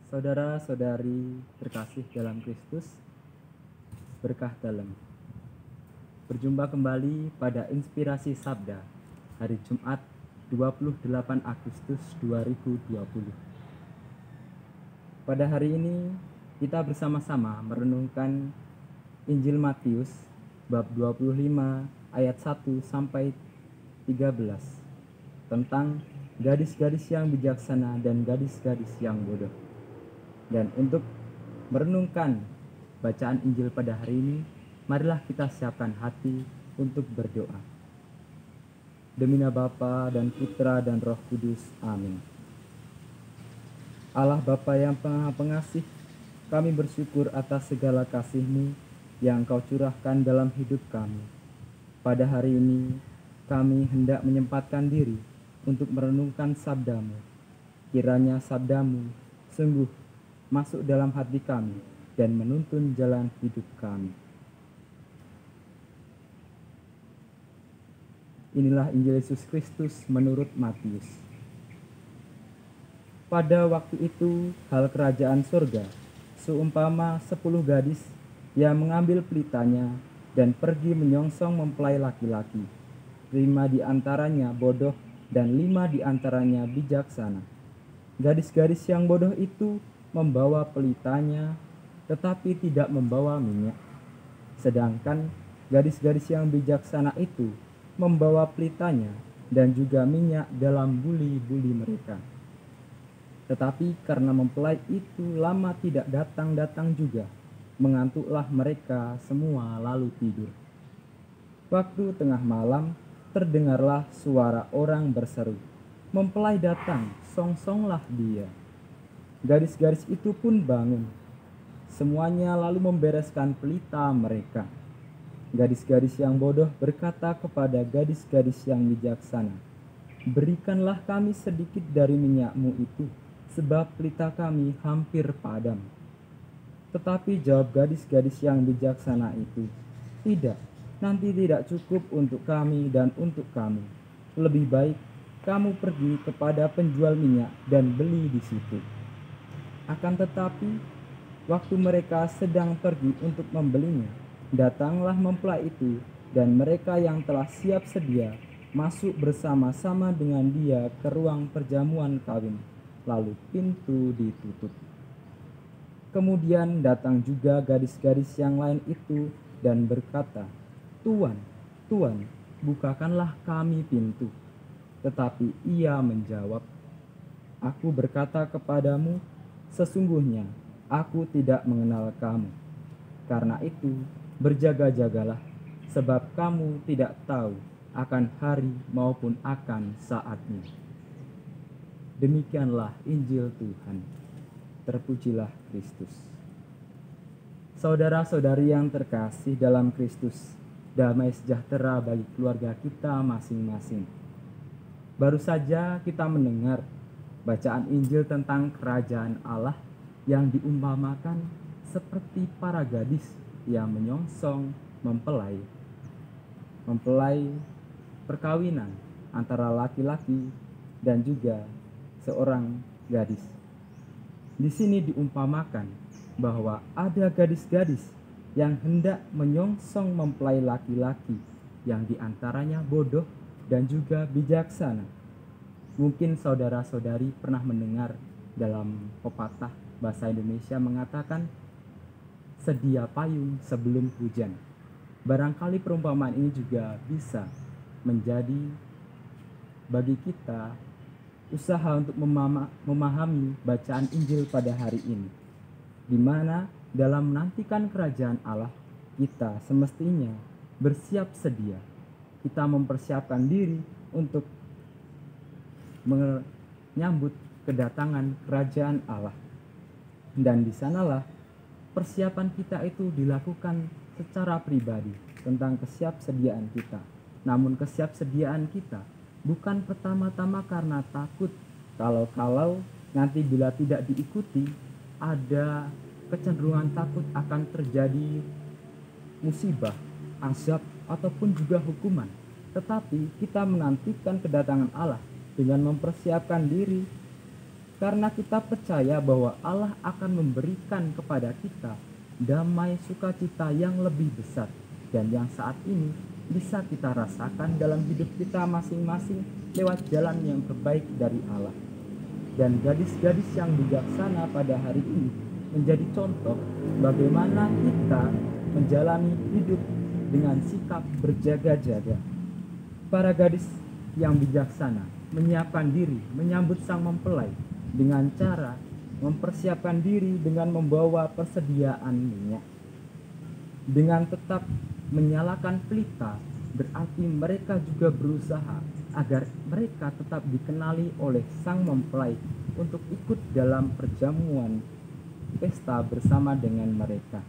Saudara-saudari terkasih dalam Kristus, berkah dalam. Berjumpa kembali pada Inspirasi Sabda, hari Jumat 28 Agustus 2020. Pada hari ini, kita bersama-sama merenungkan Injil Matius, bab 25 ayat 1 sampai 13, tentang gadis-gadis yang bijaksana dan gadis-gadis yang bodoh. Dan untuk merenungkan bacaan Injil pada hari ini, marilah kita siapkan hati untuk berdoa. Demi nama Bapa dan Putra dan Roh Kudus. Amin. Allah Bapa yang Maha Pengasih, kami bersyukur atas segala kasih-Mu yang Kau curahkan dalam hidup kami. Pada hari ini, kami hendak menyempatkan diri untuk merenungkan sabda-Mu. Kiranya sabda-Mu sungguh masuk dalam hati kami dan menuntun jalan hidup kami. Inilah Injil Yesus Kristus menurut Matius. Pada waktu itu, hal kerajaan surga seumpama 10 gadis yang mengambil pelitanya dan pergi menyongsong mempelai laki-laki. 5 di antaranya bodoh dan 5 di antaranya bijaksana. Gadis-gadis yang bodoh itu membawa pelitanya, tetapi tidak membawa minyak. Sedangkan gadis-gadis yang bijaksana itu membawa pelitanya dan juga minyak dalam buli-buli mereka. Tetapi karena mempelai itu lama tidak datang-datang juga, mengantuklah mereka semua lalu tidur. Waktu tengah malam, terdengarlah suara orang berseru, "Mempelai datang, songsonglah dia." Gadis-gadis itu pun bangun. Semuanya lalu membereskan pelita mereka. Gadis-gadis yang bodoh berkata kepada gadis-gadis yang bijaksana, "Berikanlah kami sedikit dari minyak-Mu itu, sebab pelita kami hampir padam." Tetapi jawab gadis-gadis yang bijaksana itu, "Tidak, nanti tidak cukup untuk kami dan untuk kamu. Lebih baik kamu pergi kepada penjual minyak dan beli di situ." Akan tetapi, waktu mereka sedang pergi untuk membelinya, datanglah mempelai itu, dan mereka yang telah siap sedia masuk bersama-sama dengan dia ke ruang perjamuan kawin, lalu pintu ditutup. Kemudian datang juga gadis-gadis yang lain itu dan berkata, "Tuan, Tuan, bukakanlah kami pintu." Tetapi ia menjawab, "Aku berkata kepadamu, sesungguhnya aku tidak mengenal kamu. Karena itu berjaga-jagalah, sebab kamu tidak tahu akan hari maupun akan saatnya." Demikianlah Injil Tuhan. Terpujilah Kristus. Saudara-saudari yang terkasih dalam Kristus, damai sejahtera bagi keluarga kita masing-masing. Baru saja kita mendengar bacaan Injil tentang kerajaan Allah yang diumpamakan seperti para gadis yang menyongsong mempelai perkawinan antara laki-laki dan juga seorang gadis. Di sini diumpamakan bahwa ada gadis-gadis yang hendak menyongsong mempelai laki-laki yang diantaranya bodoh dan juga bijaksana. Mungkin saudara-saudari pernah mendengar dalam pepatah bahasa Indonesia mengatakan, "Sedia payung sebelum hujan." Barangkali perumpamaan ini juga bisa menjadi bagi kita usaha untuk memahami bacaan Injil pada hari ini, di mana dalam menantikan kerajaan Allah, kita semestinya bersiap sedia. Kita mempersiapkan diri untuk menyambut kedatangan kerajaan Allah. Dan di sanalah persiapan kita itu dilakukan secara pribadi tentang kesiapsediaan kita. Namun kesiapsediaan kita bukan pertama-tama karena takut kalau nanti bila tidak diikuti ada kecenderungan takut akan terjadi musibah, azab ataupun juga hukuman. Tetapi kita menantikan kedatangan Allah dengan mempersiapkan diri karena kita percaya bahwa Allah akan memberikan kepada kita damai sukacita yang lebih besar dan yang saat ini bisa kita rasakan dalam hidup kita masing-masing lewat jalan yang terbaik dari Allah. Dan gadis-gadis yang bijaksana pada hari ini menjadi contoh bagaimana kita menjalani hidup dengan sikap berjaga-jaga. Para gadis yang bijaksana menyiapkan diri menyambut sang mempelai dengan cara mempersiapkan diri dengan membawa persediaan minyak. Dengan tetap menyalakan pelita, berarti mereka juga berusaha agar mereka tetap dikenali oleh sang mempelai untuk ikut dalam perjamuan pesta bersama dengan mereka.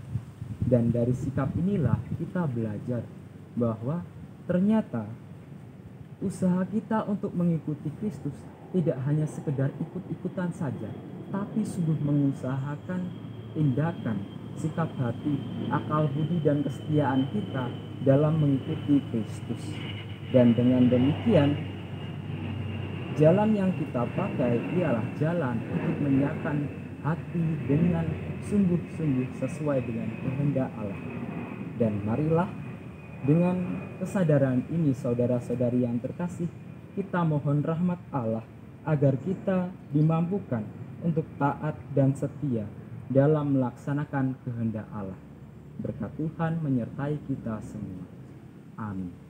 Dan dari sikap inilah kita belajar bahwa ternyata usaha kita untuk mengikuti Kristus tidak hanya sekedar ikut-ikutan saja, tapi sungguh mengusahakan tindakan, sikap hati, akal budi dan kesetiaan kita dalam mengikuti Kristus. Dan dengan demikian, jalan yang kita pakai ialah jalan untuk menyiapkan hati dengan sungguh-sungguh sesuai dengan kehendak Allah. Dan marilah dengan kesadaran ini, saudara-saudari yang terkasih, kita mohon rahmat Allah agar kita dimampukan untuk taat dan setia dalam melaksanakan kehendak Allah. Berkat Tuhan menyertai kita semua. Amin.